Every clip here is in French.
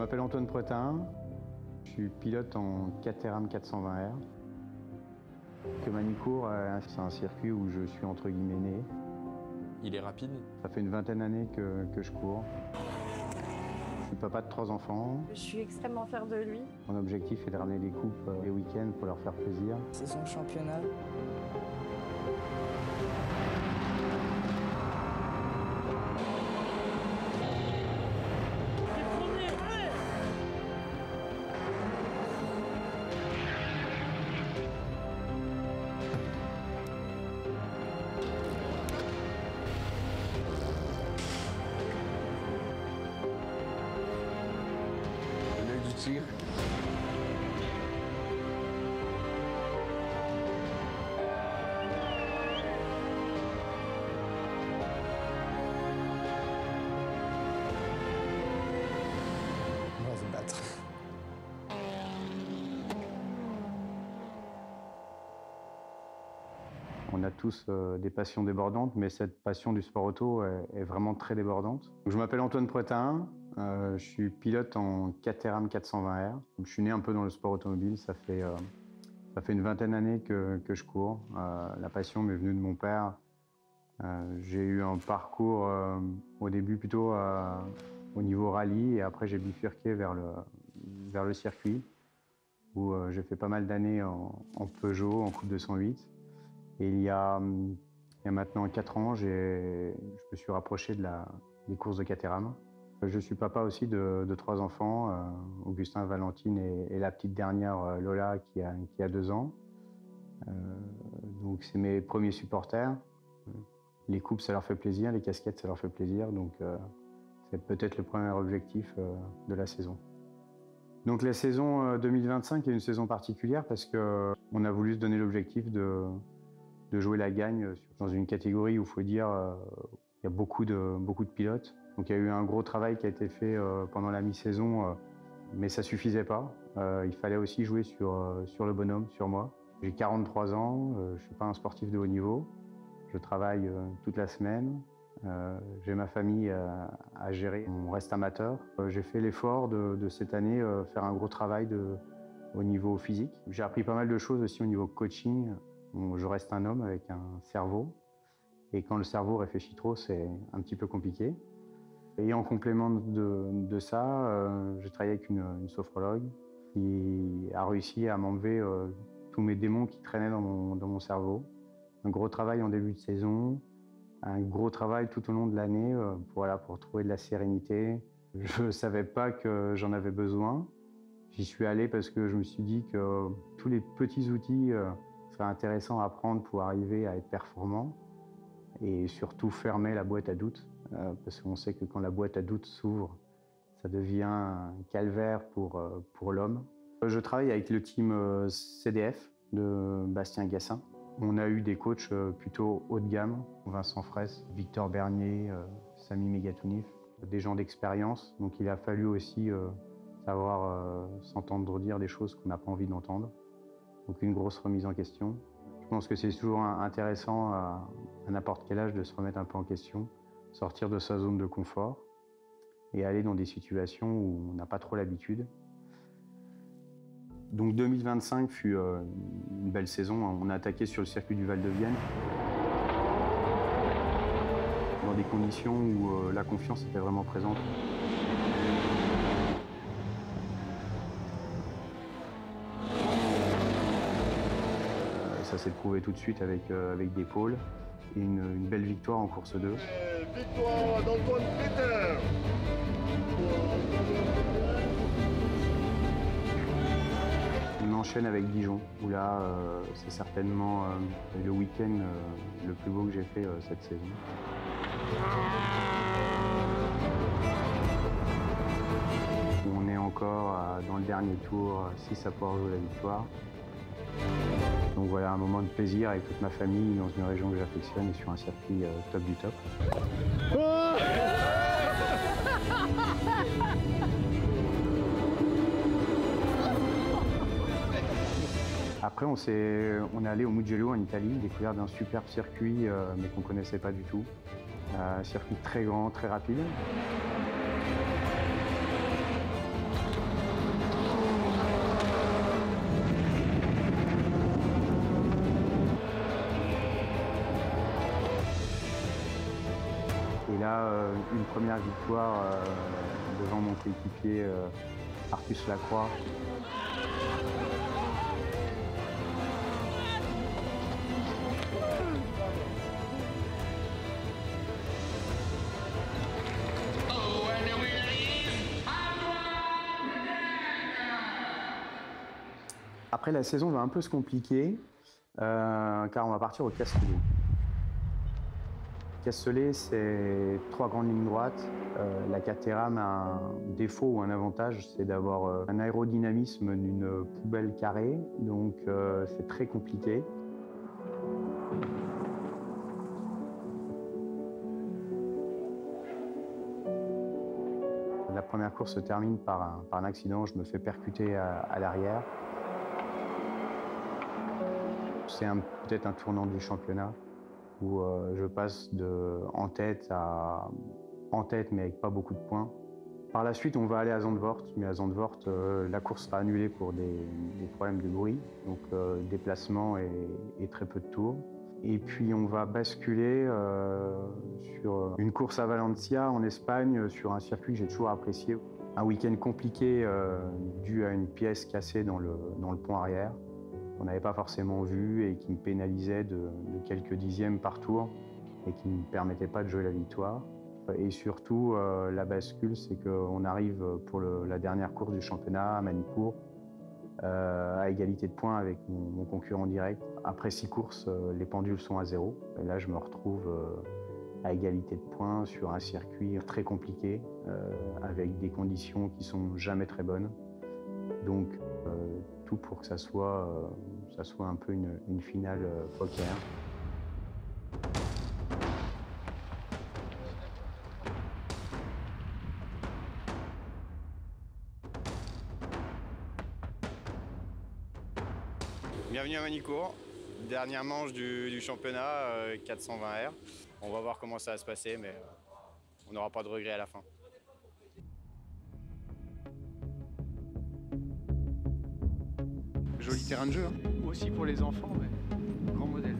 Je m'appelle Antoine Pretin, je suis pilote en Caterham 420R. Manicourt, c'est un circuit où je suis entre guillemets né. Il est rapide. Ça fait une vingtaine d'années que je cours. Je suis papa de 3 enfants. Je suis extrêmement fière de lui. Mon objectif est de ramener des coupes les week-ends pour leur faire plaisir. C'est son championnat. L'œil du tigre. On va se battre. On a tous des passions débordantes, mais cette passion du sport auto est vraiment très débordante. Donc, je m'appelle Antoine Pretin, je suis pilote en Caterham 420R. Je suis né un peu dans le sport automobile, ça fait une vingtaine d'années que je cours. La passion m'est venue de mon père. J'ai eu un parcours au début plutôt au niveau rallye et après j'ai bifurqué vers le circuit où j'ai fait pas mal d'années en Peugeot, en Coupe 208. Et il y a maintenant 4 ans, je me suis rapproché des courses de Caterham. Je suis papa aussi de 3 enfants, Augustin, Valentine et la petite dernière Lola qui a 2 ans. Donc c'est mes premiers supporters. Les coupes, ça leur fait plaisir, les casquettes, ça leur fait plaisir. Donc c'est peut-être le premier objectif de la saison. Donc la saison 2025 est une saison particulière parce qu'on a voulu se donner l'objectif de jouer la gagne dans une catégorie où il faut dire il y a beaucoup de pilotes. Donc il y a eu un gros travail qui a été fait pendant la mi-saison, mais ça suffisait pas. Il fallait aussi jouer sur le bonhomme, sur moi. J'ai 43 ans, je ne suis pas un sportif de haut niveau. Je travaille toute la semaine. J'ai ma famille à gérer. On reste amateur. J'ai fait l'effort de cette année faire un gros travail au niveau physique. J'ai appris pas mal de choses aussi au niveau coaching. Je reste un homme avec un cerveau. Et quand le cerveau réfléchit trop, c'est un petit peu compliqué. Et en complément de ça, j'ai travaillé avec une sophrologue qui a réussi à m'enlever tous mes démons qui traînaient dans mon cerveau. Un gros travail en début de saison, un gros travail tout au long de l'année pour trouver de la sérénité. Je ne savais pas que j'en avais besoin. J'y suis allé parce que je me suis dit que tous les petits outils seraient intéressants à prendre pour arriver à être performant et surtout fermer la boîte à doutes. Parce qu'on sait que quand la boîte à doutes s'ouvre, ça devient un calvaire pour l'homme. Je travaille avec le team CDF de Bastien Gassin. On a eu des coachs plutôt haut de gamme, Vincent Fraisse, Victor Bernier, Sami Megatounif, des gens d'expérience. Donc il a fallu aussi savoir s'entendre dire des choses qu'on n'a pas envie d'entendre. Donc une grosse remise en question. Je pense que c'est toujours intéressant à n'importe quel âge de se remettre un peu en question, sortir de sa zone de confort et aller dans des situations où on n'a pas trop l'habitude. Donc 2025 fut une belle saison. On a attaqué sur le circuit du Val-de-Vienne dans des conditions où la confiance était vraiment présente. Ça s'est prouvé tout de suite avec des pôles et une belle victoire en course 2. Victoire d'Antoine Pretin. On enchaîne avec Dijon, où là, c'est certainement le week-end le plus beau que j'ai fait cette saison. On est encore dans le dernier tour, 6 à pouvoir jouer la victoire. Donc voilà, un moment de plaisir avec toute ma famille dans une région que j'affectionne et sur un circuit top du top. Après, on est allé au Mugello en Italie, découvert d'un superbe circuit mais qu'on ne connaissait pas du tout. Un circuit très grand, très rapide. Et là, une première victoire devant mon coéquipier Artus Lacroix. Après, la saison va un peu se compliquer, car on va partir au Castellet. Castellet, c'est 3 grandes lignes droites. La Caterham a un défaut ou un avantage, c'est d'avoir un aérodynamisme d'une poubelle carrée, donc c'est très compliqué. La première course se termine par un accident, je me fais percuter à l'arrière. C'est peut-être un tournant du championnat où je passe de en tête à en tête mais avec pas beaucoup de points. Par la suite, on va aller à Zandvoort, mais à Zandvoort, la course sera annulée pour des problèmes de bruit, donc déplacement et très peu de tours. Et puis on va basculer sur une course à Valencia en Espagne, sur un circuit que j'ai toujours apprécié. Un week-end compliqué dû à une pièce cassée dans le pont arrière, qu'on n'avait pas forcément vu et qui me pénalisait de quelques dixièmes par tour et qui ne me permettait pas de jouer la victoire. Et surtout, la bascule, c'est qu'on arrive pour la dernière course du championnat à Manicourt, à égalité de points avec mon concurrent direct. Après 6 courses, les pendules sont à 0. Et là, je me retrouve à égalité de points sur un circuit très compliqué, avec des conditions qui sont jamais très bonnes. Donc, tout pour que ça soit un peu une finale poker. Bienvenue à Manicourt, dernière manche du championnat, 420 R. On va voir comment ça va se passer, mais on n'aura pas de regrets à la fin. Joli terrain de jeu, hein. Aussi pour les enfants, mais grand modèle.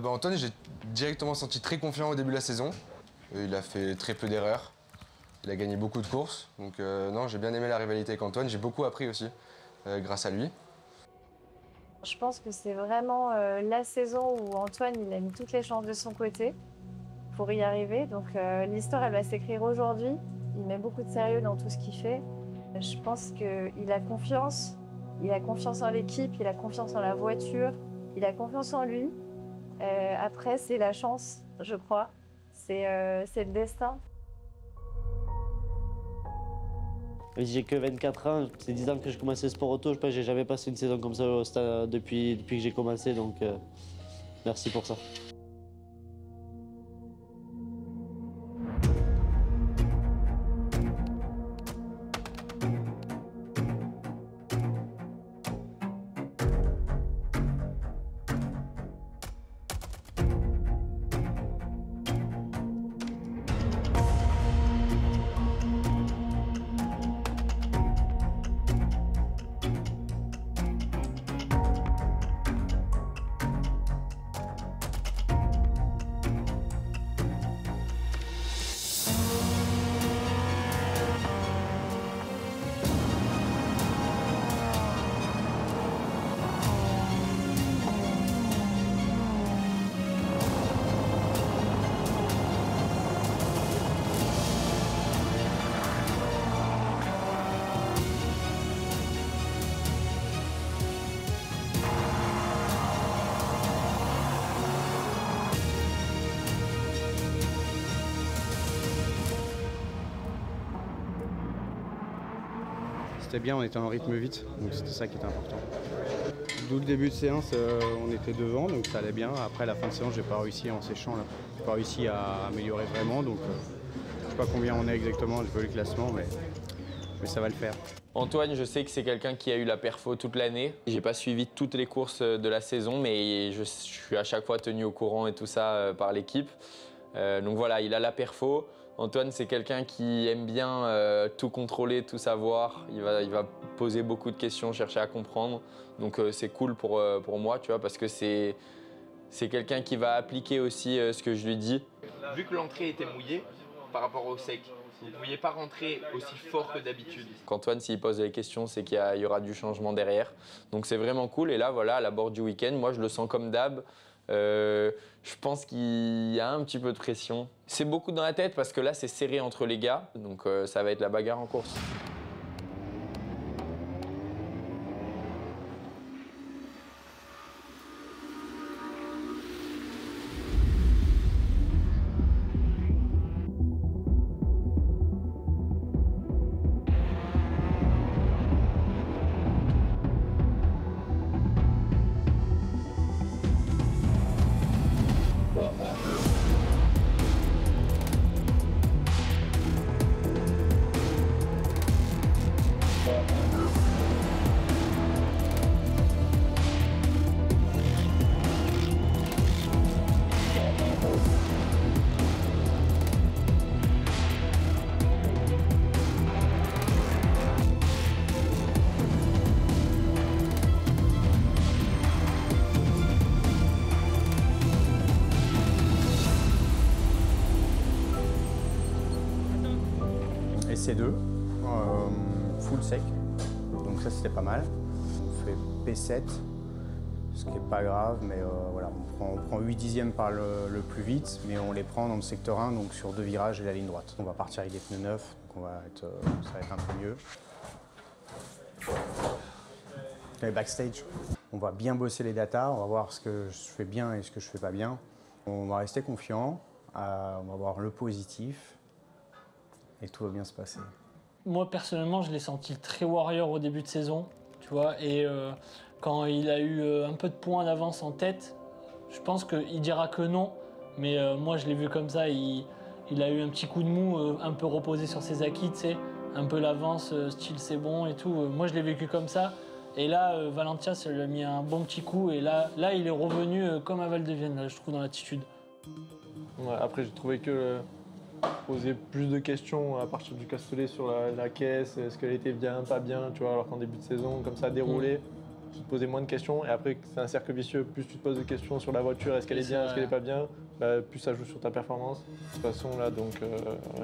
Antoine, j'ai directement senti très confiant au début de la saison. Il a fait très peu d'erreurs. Il a gagné beaucoup de courses. Donc non, j'ai bien aimé la rivalité avec Antoine. J'ai beaucoup appris aussi grâce à lui. Je pense que c'est vraiment la saison où Antoine il a mis toutes les chances de son côté pour y arriver. Donc l'histoire elle va s'écrire aujourd'hui. Il met beaucoup de sérieux dans tout ce qu'il fait. Je pense qu'il a confiance. Il a confiance en l'équipe, il a confiance en la voiture, il a confiance en lui. Après, c'est la chance, je crois. C'est le destin. J'ai que 24 ans, c'est 10 ans que je commençais le sport auto. Je pense que j'ai jamais passé une saison comme ça au stade depuis que j'ai commencé, donc merci pour ça. C'était bien, on était en rythme vite, donc c'était ça qui était important. D'où le début de séance, on était devant, donc ça allait bien. Après, la fin de séance, j'ai pas réussi en séchant, là. J'ai pas réussi à améliorer vraiment, donc je pas combien on est exactement, j'ai pas eu le classement, mais ça va le faire. Antoine, je sais que c'est quelqu'un qui a eu la perfo toute l'année. J'ai pas suivi toutes les courses de la saison, mais je suis à chaque fois tenu au courant et tout ça par l'équipe. Donc voilà, il a la perfo. Antoine, c'est quelqu'un qui aime bien tout contrôler, tout savoir. Il va poser beaucoup de questions, chercher à comprendre. Donc c'est cool pour moi, tu vois, parce que c'est quelqu'un qui va appliquer aussi ce que je lui dis. Vu que l'entrée était mouillée par rapport au sec, vous ne pouviez pas rentrer aussi fort que d'habitude. Antoine, s'il pose des questions, c'est qu'il y aura du changement derrière. Donc c'est vraiment cool. Et là, voilà, à l'abord du week-end, moi, je le sens comme d'hab. Je pense qu'il y a un petit peu de pression. C'est beaucoup dans la tête parce que là, c'est serré entre les gars. Donc ça va être la bagarre en course. C2, full sec, donc ça c'était pas mal. On fait P7, ce qui n'est pas grave, mais voilà, on prend 8 dixièmes par le plus vite, mais on les prend dans le secteur 1, donc sur 2 virages et la ligne droite. On va partir avec des pneus neufs, donc ça va être un peu mieux. Les backstage, on va bien bosser les datas, on va voir ce que je fais bien et ce que je fais pas bien. On va rester confiant, on va voir le positif. Et tout va bien se passer. Moi, personnellement, je l'ai senti très warrior au début de saison, tu vois. Et quand il a eu un peu de points d'avance en tête, je pense qu'il dira que non. Mais moi, je l'ai vu comme ça. Il a eu un petit coup de mou, un peu reposé sur ses acquis, tu sais. Un peu l'avance, style c'est bon et tout. Moi, je l'ai vécu comme ça. Et là, Valentia, ça lui a mis un bon petit coup. Et là il est revenu comme à Val-de-Vienne, là, je trouve, dans l'attitude. Ouais, après, j'ai trouvé que poser plus de questions à partir du castelet sur la caisse, est-ce qu'elle était bien, pas bien, tu vois, alors qu'en début de saison, comme ça, déroulé, tu te posais moins de questions, et après, c'est un cercle vicieux, plus tu te poses de questions sur la voiture, est-ce qu'elle est bien, est-ce qu'elle est pas bien, bah, plus ça joue sur ta performance. De toute façon, là, donc,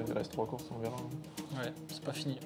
il reste 3 courses, on verra. Ouais, c'est pas fini.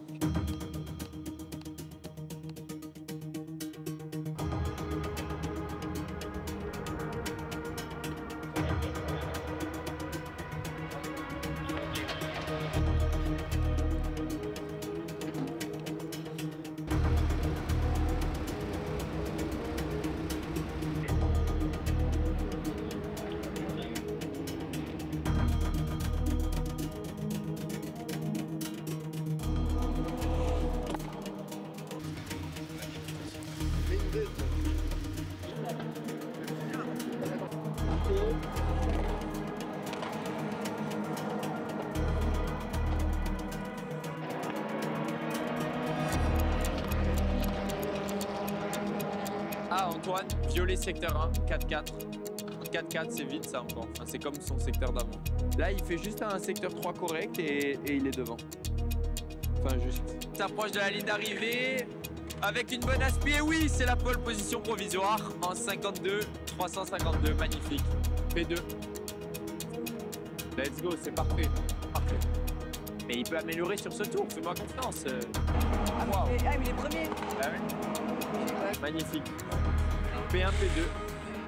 Ah, Antoine, violet secteur 1, 4-4. 4-4, c'est vite ça encore. Enfin, c'est comme son secteur d'avant. Là, il fait juste un secteur 3 correct et il est devant. Enfin, juste. S'approche de la ligne d'arrivée avec une bonne aspi. Et oui, c'est la pole position provisoire en 52, 352. Magnifique. P2. Let's go, c'est parfait. Parfait. Mais il peut améliorer sur ce tour, fais-moi confiance. Ah, mais il est premier. Ah ouais. Magnifique. P1, P2.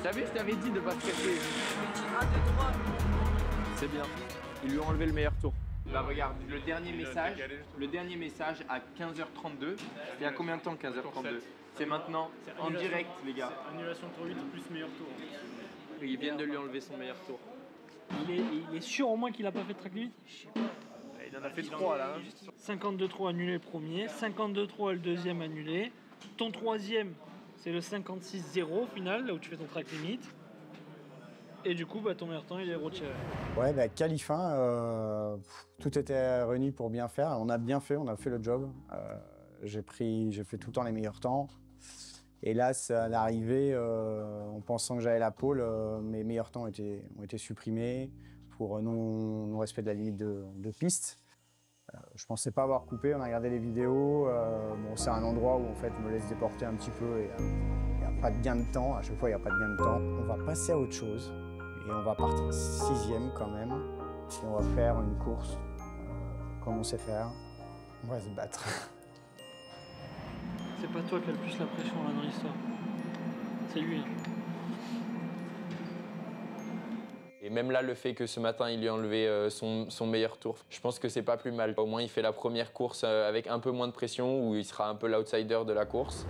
T'as vu, je t'avais dit de pas stresser. 1, 2, 3. C'est bien. Ils lui ont enlevé le meilleur tour. Là, regarde, le dernier message à 15h32. Il y a combien de temps 15h32? C'est maintenant, en direct, les gars. Annulation de tour 8 plus meilleur tour. Ils viennent de lui enlever son meilleur tour. Il est sûr au moins qu'il a pas fait de track limit? Il en a fait 3 là. 52-3 annulé le premier, 52-3 le deuxième annulé. Ton troisième, c'est le 56-0 au final, là où tu fais ton track limit. Et du coup, ton meilleur temps, il est retiré. Ouais, qualif 1, tout était réuni pour bien faire. On a bien fait, on a fait le job. J'ai fait tout le temps les meilleurs temps. Et là, à l'arrivée, en pensant que j'avais la pole, mes meilleurs temps ont été supprimés pour non-respect de la limite de piste. Je pensais pas avoir coupé, on a regardé les vidéos. Bon, c'est un endroit où en fait, je me laisse déporter un petit peu et il n'y a pas de gain de temps. À chaque fois, il n'y a pas de gain de temps. On va passer à autre chose et on va partir 6e quand même. Et on va faire une course comme on sait faire. On va se battre. C'est pas toi qui as le plus la pression là dans l'histoire. C'est lui. Et même là, le fait que ce matin, il lui a enlevé son meilleur tour, je pense que c'est pas plus mal. Au moins, il fait la première course avec un peu moins de pression, où il sera un peu l'outsider de la course.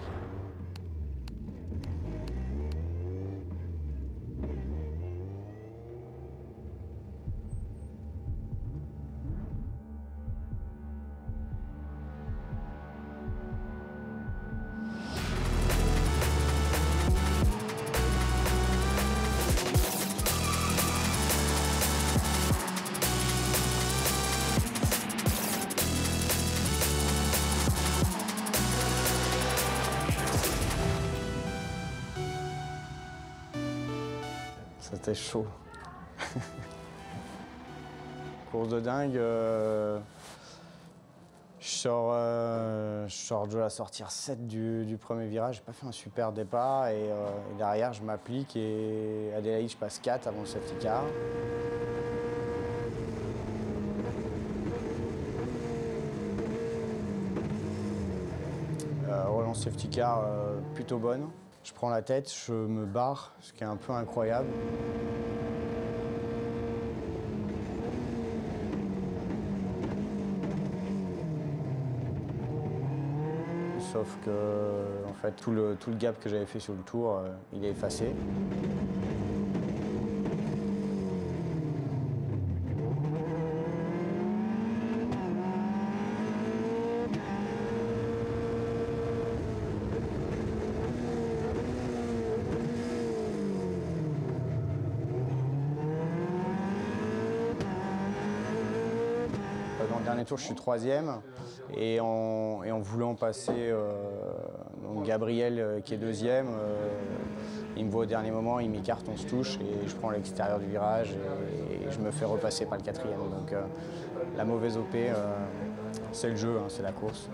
C'était chaud. Course de dingue. Je sors de la sortir 7 du premier virage. J'ai pas fait un super départ et derrière je m'applique et Adélaïde je passe 4 avant le safety car. Relance safety car plutôt bonne. Je prends la tête, je me barre, ce qui est un peu incroyable. Sauf que en fait, tout le gap que j'avais fait sur le tour, il est effacé. Dans le dernier tour, je suis 3e et en voulant passer donc Gabriel qui est 2e, il me voit au dernier moment, il m'écarte, on se touche et je prends l'extérieur du virage et je me fais repasser par le 4e. Donc la mauvaise OP, c'est le jeu, hein, c'est la course.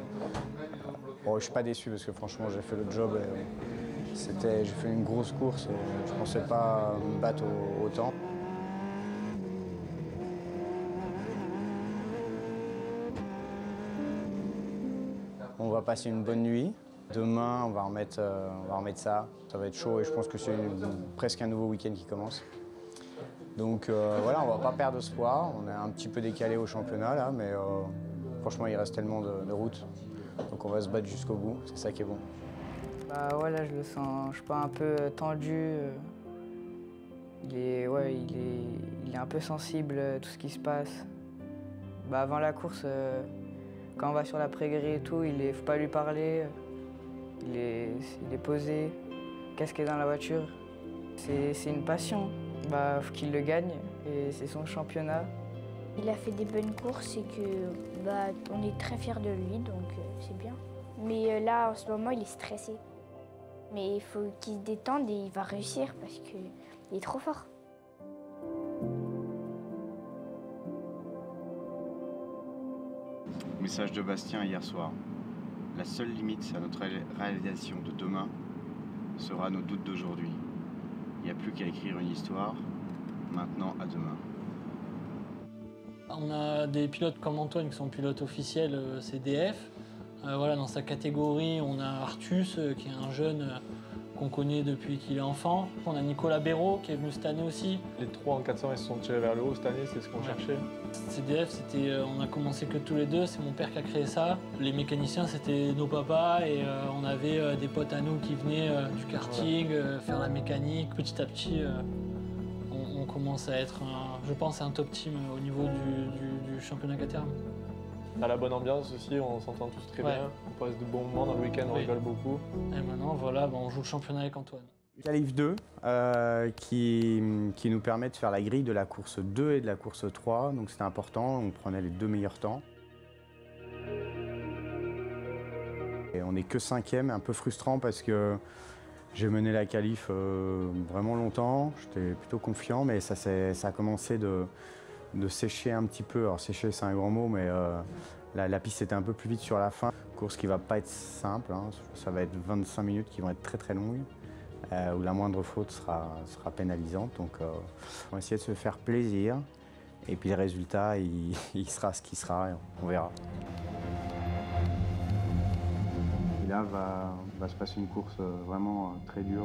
Bon, je suis pas déçu parce que franchement j'ai fait le job. J'ai fait une grosse course et je pensais pas me battre autant. On va passer une bonne nuit. Demain, on va remettre ça. Ça va être chaud et je pense que c'est presque un nouveau week-end qui commence. Donc voilà, on va pas perdre espoir. On est un petit peu décalé au championnat là, mais franchement, il reste tellement de route. Donc on va se battre jusqu'au bout. C'est ça qui est bon. Là, je le sens, je suis pas un peu tendu. Il est un peu sensible à tout ce qui se passe. Avant la course. Quand on va sur l'après-grille et tout, il faut pas lui parler. Il est posé, casqué dans la voiture. C'est une passion. Faut qu'il le gagne et c'est son championnat. Il a fait des bonnes courses et que on est très fiers de lui, donc c'est bien. Mais là, en ce moment, il est stressé. Mais il faut qu'il se détende et il va réussir parce qu'il est trop fort. Message de Bastien hier soir. La seule limite à notre réalisation de demain sera nos doutes d'aujourd'hui. Il n'y a plus qu'à écrire une histoire. Maintenant, à demain. On a des pilotes comme Antoine qui sont pilotes officiels CDF. Dans sa catégorie, on a Artus qui est un jeune qu'on connaît depuis qu'il est enfant. On a Nicolas Béraud qui est venu cette année aussi. Les 3 en 400 ils se sont tirés vers le haut cette année, c'est ce qu'on cherchait. CDF, on a commencé que tous les deux, c'est mon père qui a créé ça. Les mécaniciens, c'était nos papas et on avait des potes à nous qui venaient du karting, faire la mécanique. Petit à petit, on commence à être, je pense, un top team au niveau du championnat Caterham. On a la bonne ambiance aussi, on s'entend tous très bien. On passe de bons moments dans le week-end, on rigole beaucoup. Et maintenant, on joue le championnat avec Antoine. Qualif 2 qui nous permet de faire la grille de la course 2 et de la course 3. Donc c'était important, on prenait les 2 meilleurs temps. Et on n'est que 5e, un peu frustrant parce que j'ai mené la qualif vraiment longtemps. J'étais plutôt confiant, mais ça a commencé de sécher un petit peu. Alors sécher c'est un grand mot, mais la piste était un peu plus vite sur la fin. Course qui va pas être simple, hein. Ça va être 25 minutes qui vont être très très longues. Où la moindre faute sera pénalisante. Donc on va essayer de se faire plaisir. Et puis le résultat, il sera ce qu'il sera, et on verra. Et là va se passer une course vraiment très dure.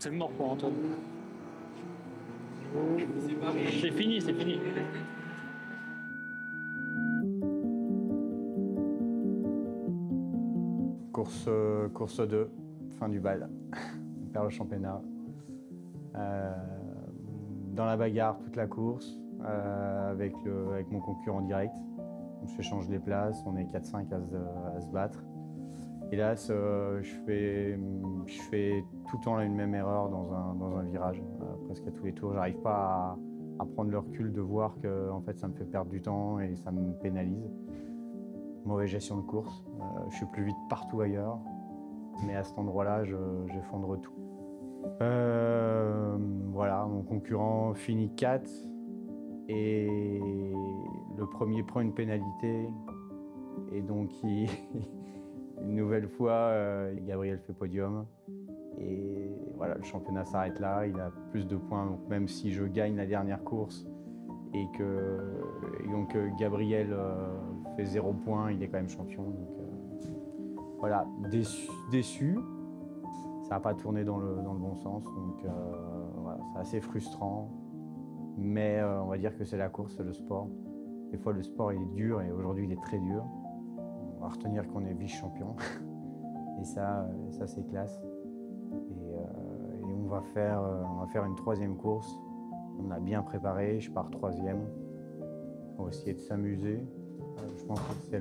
C'est mort pour Antoine. C'est fini, c'est fini. Course 2, fin du bal. On perd le championnat. Dans la bagarre toute la course, avec mon concurrent direct. On s'échange les places, on est 4-5 à se battre. Hélas, je fais tout le temps une même erreur dans un virage, presque à tous les tours. J'arrive pas à prendre le recul de voir que en fait, ça me fait perdre du temps et ça me pénalise. Mauvaise gestion de course. Je suis plus vite partout ailleurs, mais à cet endroit-là, j'effondre tout. Voilà, mon concurrent finit 4 et le premier prend une pénalité et donc une nouvelle fois, Gabriel fait podium. Et voilà, le championnat s'arrête là, il a plus de points. Donc même si je gagne la dernière course et donc Gabriel fait 0 points, il est quand même champion. Donc voilà, déçu. Ça n'a pas tourné dans le bon sens. Donc voilà, c'est assez frustrant. Mais on va dire que c'est la course, c'est le sport. Des fois, le sport il est dur et aujourd'hui, il est très dur. On va retenir qu'on est vice-champion. Et ça c'est classe. Et on va faire une 3e course. On a bien préparé, je pars 3e. On va essayer de s'amuser. Je pense que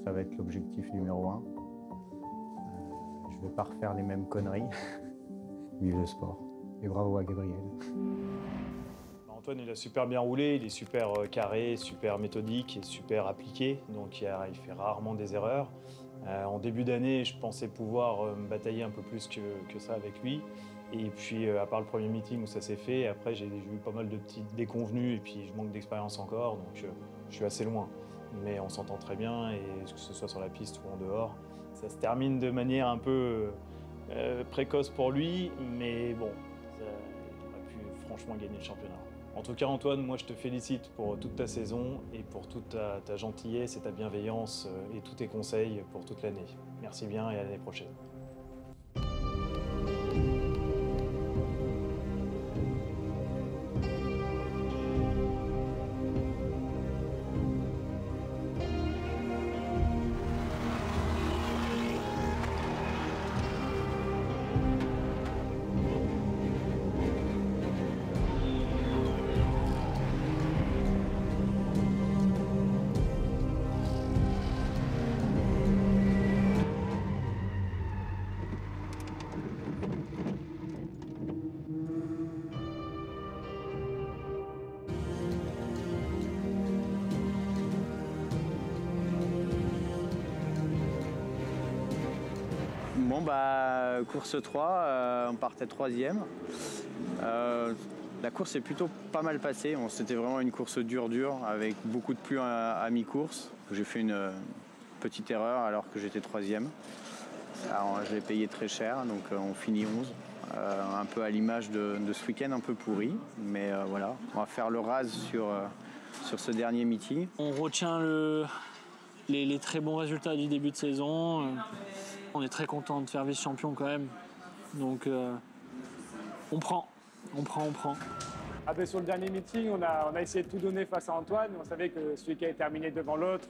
ça va être l'objectif numéro 1. Je ne vais pas refaire les mêmes conneries. Vive le sport. Et bravo à Gabriel. Antoine, il a super bien roulé, il est super carré, super méthodique et super appliqué, donc il fait rarement des erreurs. En début d'année, je pensais pouvoir me batailler un peu plus que ça avec lui. Et puis, à part le premier meeting où ça s'est fait, après j'ai eu pas mal de petites déconvenues et puis je manque d'expérience encore, donc je suis assez loin. Mais on s'entend très bien, et que ce soit sur la piste ou en dehors. Ça se termine de manière un peu précoce pour lui, mais bon, il aurait pu franchement gagner le championnat. En tout cas, Antoine, moi je te félicite pour toute ta saison et pour toute ta gentillesse et ta bienveillance et tous tes conseils pour toute l'année. Merci bien et à l'année prochaine. Bon, bah, course 3, on partait 3e. La course est plutôt pas mal passée. C'était vraiment une course dure, avec beaucoup de pluie à mi-course. J'ai fait une petite erreur alors que j'étais 3e. Alors, je l'ai payé très cher, donc on finit 11. Un peu à l'image de ce week-end un peu pourri. Mais voilà, on va faire le rase sur ce dernier meeting. On retient les très bons résultats du début de saison. On est très content de faire vice-champion quand même. Donc on prend. Ah ben, sur le dernier meeting, on a essayé de tout donner face à Antoine. On savait que celui qui avait terminé devant l'autre,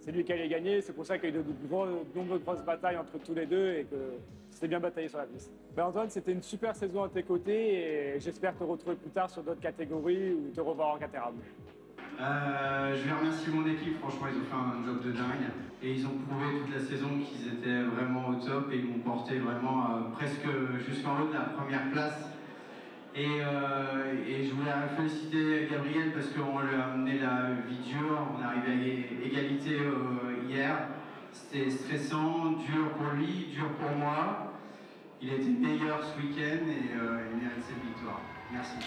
c'est lui qui allait gagner. C'est pour ça qu'il y a eu de nombreuses grosses batailles entre tous les deux et que c'était bien bataillé sur la piste. Ben Antoine, c'était une super saison à tes côtés et j'espère te retrouver plus tard sur d'autres catégories ou te revoir en Caterham. Je vais remercier mon équipe, franchement ils ont fait un job de dingue et ils ont prouvé toute la saison qu'ils étaient vraiment au top et ils m'ont porté vraiment presque jusqu'en haut de la première place. Et je voulais féliciter Gabriel parce qu'on lui a amené la vie dure, on est arrivé à égalité hier. C'était stressant, dur pour lui, dur pour moi. Il était meilleur ce week-end et il mérite cette victoire. Merci.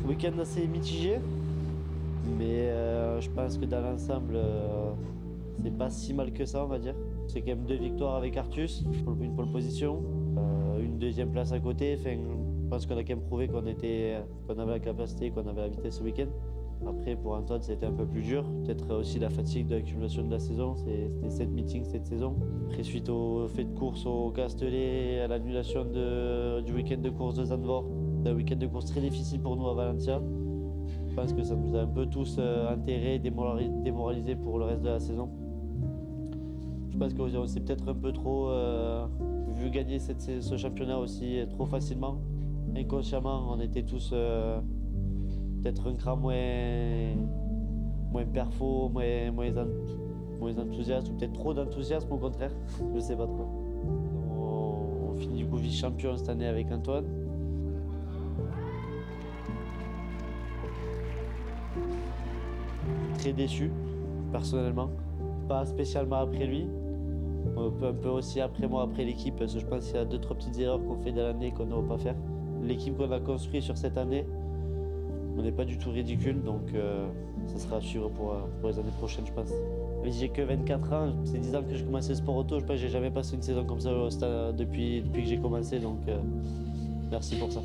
Week-end assez mitigé, mais je pense que dans l'ensemble, c'est pas si mal que ça, on va dire. C'est quand même 2 victoires avec Artus, une pole position, une 2e place à côté. Enfin, je pense qu'on a quand même prouvé qu'on avait la capacité, qu'on avait la vitesse ce week-end. Après, pour Antoine, c'était un peu plus dur. Peut-être aussi la fatigue de l'accumulation de la saison. C'était 7 meetings cette saison. Après, suite au fait de course au Castellet, à l'annulation du week-end de course de Zandvoort, un week-end de course très difficile pour nous à Valencia. Je pense que ça nous a un peu tous enterrés, démoralisés pour le reste de la saison. Je pense qu'on s'est peut-être un peu trop vu gagner ce championnat aussi trop facilement. Inconsciemment, on était tous peut-être un cran moins perfo, moins enthousiaste, ou peut-être trop d'enthousiasme au contraire, je sais pas trop. On finit du coup vice-champion cette année avec Antoine. Très déçu, personnellement. Pas spécialement après lui, un peu aussi après moi, après l'équipe, parce que je pense qu'il y a 2-3 petites erreurs qu'on fait dans l'année qu'on n'aura pas faire. L'équipe qu'on a construite sur cette année, on n'est pas du tout ridicule, donc ça sera à suivre pour les années prochaines, je pense. J'ai que 24 ans, c'est 10 ans que j'ai commencé le sport auto, je pense que j'ai jamais passé une saison comme ça depuis que j'ai commencé, donc merci pour ça.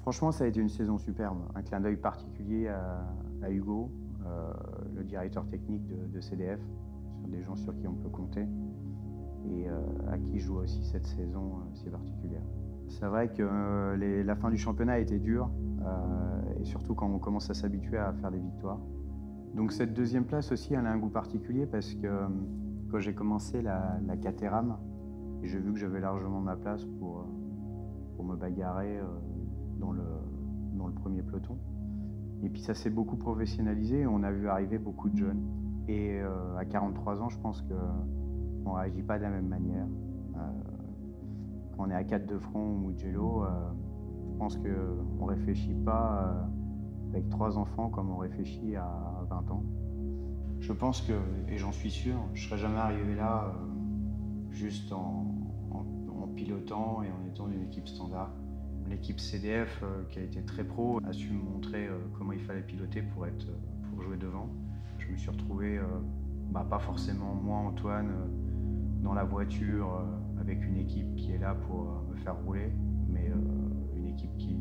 Franchement, ça a été une saison superbe. Un clin d'œil particulier à Hugo, le directeur technique de CDF, sur des gens sur qui on peut compter et à qui je dois aussi cette saison si particulière. C'est vrai que la fin du championnat a été dure, et surtout quand on commence à s'habituer à faire des victoires. Donc cette 2e place aussi, elle a un goût particulier parce que quand j'ai commencé la Caterham, j'ai vu que j'avais largement ma place pour me bagarrer dans le premier peloton. Et puis ça s'est beaucoup professionnalisé et on a vu arriver beaucoup de jeunes. Et à 43 ans, je pense qu'on ne réagit pas de la même manière. Quand on est à 4 de front au Mugello, je pense qu'on ne réfléchit pas avec 3 enfants comme on réfléchit à 20 ans. Je pense que, et j'en suis sûr, je ne serais jamais arrivé là juste en pilotant et en étant une équipe standard. L'équipe CDF, qui a été très pro, a su me montrer comment il fallait piloter pour jouer devant. Je me suis retrouvé, pas forcément moi, Antoine, dans la voiture avec une équipe qui est là pour me faire rouler, mais une équipe qui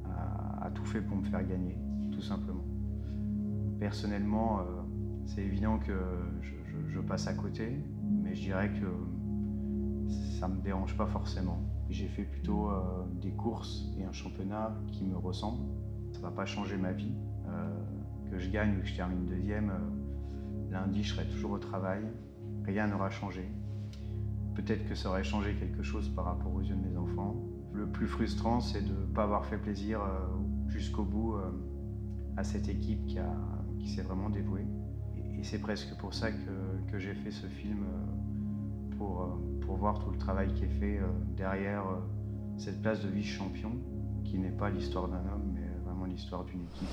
a tout fait pour me faire gagner, tout simplement. Personnellement, c'est évident que je passe à côté, mais je dirais que ça ne me dérange pas forcément. J'ai fait plutôt des courses et un championnat qui me ressemblent. Ça ne va pas changer ma vie. Que je gagne ou que je termine 2e, lundi, je serai toujours au travail. Rien n'aura changé. peut-être que ça aurait changé quelque chose par rapport aux yeux de mes enfants. Le plus frustrant, c'est de ne pas avoir fait plaisir jusqu'au bout à cette équipe qui s'est vraiment dévouée. Et c'est presque pour ça que j'ai fait ce film, pour voir tout le travail qui est fait derrière cette place de vice-champion, qui n'est pas l'histoire d'un homme, mais vraiment l'histoire d'une équipe.